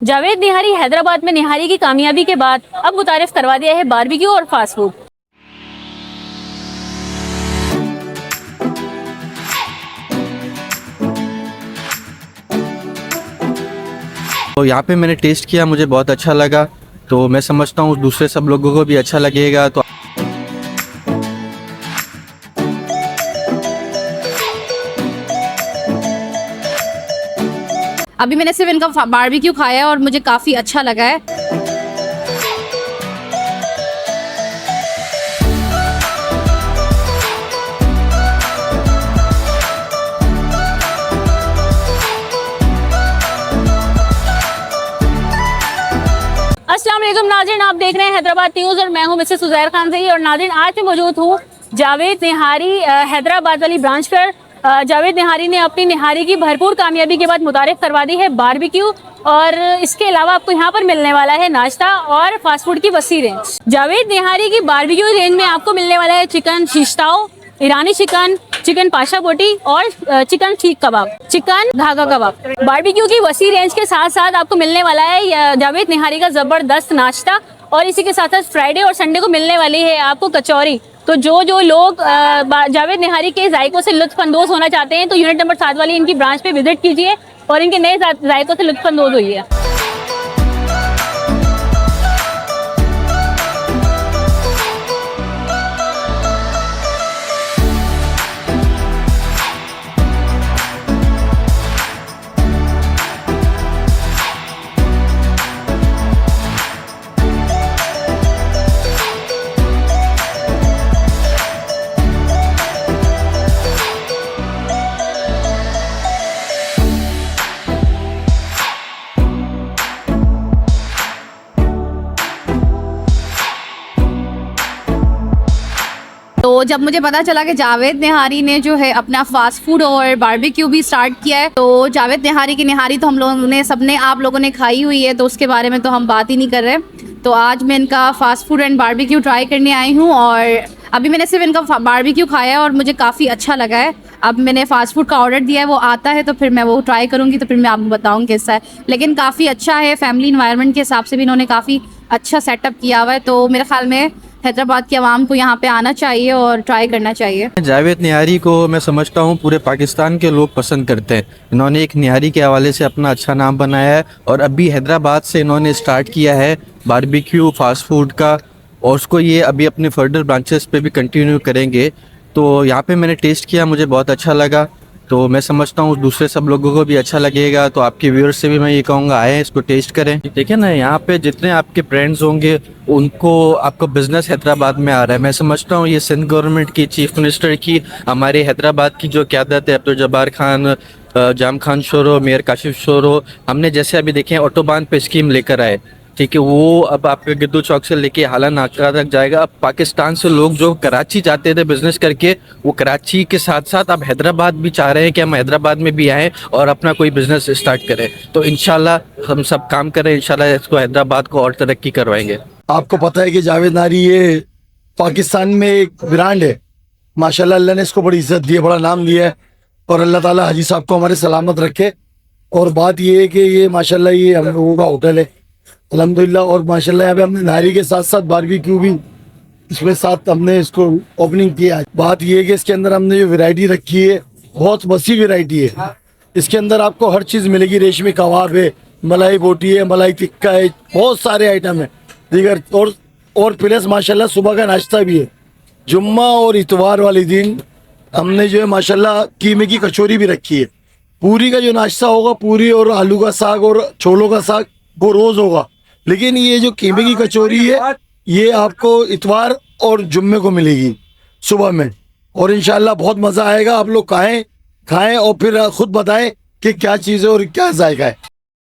जावेद निहारी हैदराबाद में निहारी की कामयाबी के बाद अब मुतारिफ करवा दिया है बारबेक्यू और फास्ट फूड। तो यहाँ पे मैंने टेस्ट किया, मुझे बहुत अच्छा लगा। तो मैं समझता हूँ दूसरे सब लोगों को भी अच्छा लगेगा। तो अभी मैंने सिर्फ इनका बारबेक्यू खाया है और मुझे काफ़ी अच्छा लगा है। अस्सलाम वालेकुम नाज़रीन, आप देख रहे हैं हैदराबाद न्यूज़ और मैं हूं मिसेस उज़ैर खान सही। और नाज़रीन, आज मैं मौजूद हूं जावेद निहारी हैदराबाद वाली ब्रांच पर। जावेद निहारी ने अपनी निहारी की भरपूर कामयाबी के बाद मुतारिफ करवा दी है बारबेक्यू, और इसके अलावा आपको यहाँ पर मिलने वाला है नाश्ता और फास्ट फूड की वसी रेंज। जावेद निहारी की बारबेक्यू रेंज में आपको मिलने वाला है चिकन शीश ताव, ईरानी चिकन, चिकन पाशा बोटी और चिकन सीख कबाब, चिकन धागा कबाब। बारबेक्यू की वसी रेंज के साथ साथ आपको मिलने वाला है जावेद निहारी का जबरदस्त नाश्ता, और इसी के साथ साथ फ्राइडे और संडे को मिलने वाली है आपको कचौरी। तो जो लोग जावेद निहारी के जायकों से लुत्फानंदोज होना चाहते हैं तो यूनिट नंबर 7 वाली इनकी ब्रांच पे विजिट कीजिए और इनके नए जायकों से लुत्फानंदोज होइए। तो जब मुझे पता चला कि जावेद निहारी ने जो है अपना फास्ट फूड और बारबेक्यू भी स्टार्ट किया है, तो जावेद निहारी की निहारी तो हम लोगों ने सबने आप लोगों ने खाई हुई है, तो उसके बारे में तो हम बात ही नहीं कर रहे। तो आज मैं इनका fast food and barbecue try करने आई हूँ, और अभी मैंने सिर्फ इनका बारबेक्यू खाया है और मुझे काफ़ी अच्छा लगा है। अब मैंने फ़ास्ट फूड का ऑर्डर दिया है, वो आता है तो फिर मैं वो ट्राई करूँगी, तो फिर मैं आपको बताऊँगी कैसा है। लेकिन काफ़ी अच्छा है, फैमिली इन्वायरमेंट के हिसाब से भी इन्होंने काफ़ी अच्छा सेटअप किया हुआ है। तो मेरे ख्याल में हैदराबाद की आवाम को यहाँ पे आना चाहिए और ट्राई करना चाहिए। जावेद निहारी को मैं समझता हूँ पूरे पाकिस्तान के लोग पसंद करते हैं। इन्होंने एक निहारी के हवाले से अपना अच्छा नाम बनाया है, और अभी हैदराबाद से इन्होंने स्टार्ट किया है बारबेक्यू फास्ट फूड का, और उसको ये अभी अपने फर्दर ब्रांचेस पे भी कंटिन्यू करेंगे। तो यहाँ पे मैंने टेस्ट किया, मुझे बहुत अच्छा लगा। तो मैं समझता हूँ दूसरे सब लोगों को भी अच्छा लगेगा। तो आपके व्यूअर्स से भी मैं ये कहूँगा, आए इसको टेस्ट करें। देखिए ना, यहाँ पे जितने आपके फ्रेंड्स होंगे उनको आपको बिजनेस हैदराबाद में आ रहा है। मैं समझता हूँ ये सिंध गवर्नमेंट की चीफ मिनिस्टर की, हमारे हैदराबाद की जो क़यादत है, अब्दुल जब्बार खान, जाम खान शोरो, मेयर काशिफ शोरो, हमने जैसे अभी देखें ऑटोबान पे स्कीम लेकर आए, ठीक है। वो अब आपके गिद्दू चौक से लेके हाला नाका तक जाएगा। अब पाकिस्तान से लोग जो कराची जाते थे बिजनेस करके, वो कराची के साथ साथ अब हैदराबाद भी चाह रहे हैं कि हम हैदराबाद में भी आएँ और अपना कोई बिजनेस स्टार्ट करें। तो इंशाल्लाह हम सब काम करें, इंशाल्लाह इसको हैदराबाद को और तरक्की करवाएंगे। आपको पता है कि जावेद निहारी ये पाकिस्तान में एक ब्रांड है। माशाल्लाह अल्लाह ने इसको बड़ी इज्जत दी है, बड़ा नाम दिया है, और अल्लाह ताला हाजी साहब को हमारे सलामत रखे। और बात ये है कि ये माशाल्लाह ये हम लोगों का होटल है अल्हम्दुलिल्लाह, और माशाल्लाह यहाँ पे हमने निहारी के साथ साथ बारबेक्यू भी इसमें साथ हमने इसको ओपनिंग किया है। बात ये है कि इसके अंदर हमने जो वैरायटी रखी है बहुत वसी वैरायटी है। इसके अंदर आपको हर चीज़ मिलेगी। रेशमी कबाब है, मलाई बोटी है, मलाई टिक्का है, बहुत सारे आइटम है दीगर। और प्लस माशाल्लाह सुबह का नाश्ता भी है। जुम्मा और इतवार वाले दिन हमने जो है माशाल्लाह कीमे की कचौरी भी रखी है। पूरी का जो नाश्ता होगा, पूरी और आलू का साग और छोलों का साग वो रोज़ होगा। लेकिन ये जो कीमे की कचौरी है ये आपको इतवार और जुम्मे को मिलेगी सुबह में, और इंशाल्लाह बहुत मज़ा आएगा। आप लोग खाएं और फिर खुद बताएं कि क्या चीज़ है और क्या जायका है।